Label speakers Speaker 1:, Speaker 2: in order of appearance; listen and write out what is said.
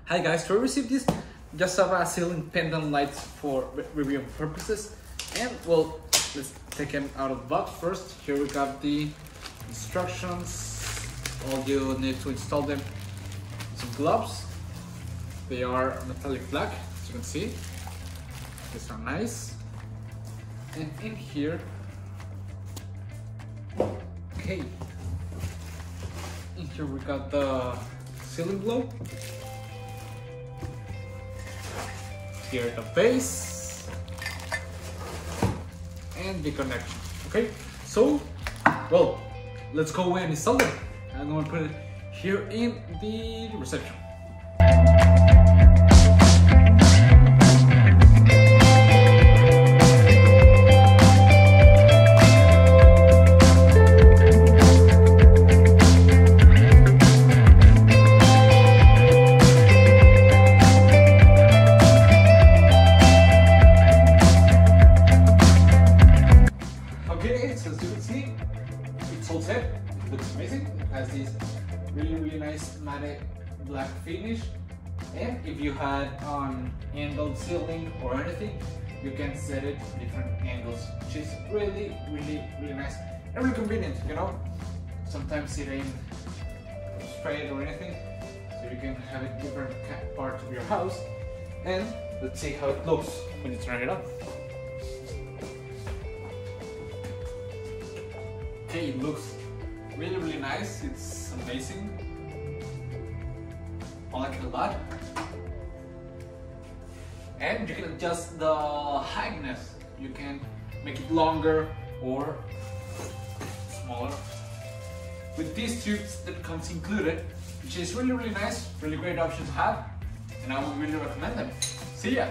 Speaker 1: Hi guys, so I received this JAZAVA ceiling pendant lights for review purposes, and well, let's take them out of the box first. Here we got the instructions. All you need to install them: some gloves. They are metallic black, as you can see. These are nice. And in here, okay, in here we got the ceiling globe. Here the base and the connection. Okay, so well, let's go and install them. I'm going to put it here in the reception. So as you can see, it's all set. It looks amazing. It has this really nice matte black finish, and if you had an angled ceiling or anything, you can set it different angles, which is really nice and really convenient, you know. Sometimes it ain't straight or anything, so you can have it different parts of your house. And let's see how it looks when you turn it on. Okay, it looks really nice. It's amazing. I like it a lot. And you can adjust the heightness. You can make it longer or smaller with these tubes that comes included, which is really nice. Really great option to have, and I would really recommend them. See ya.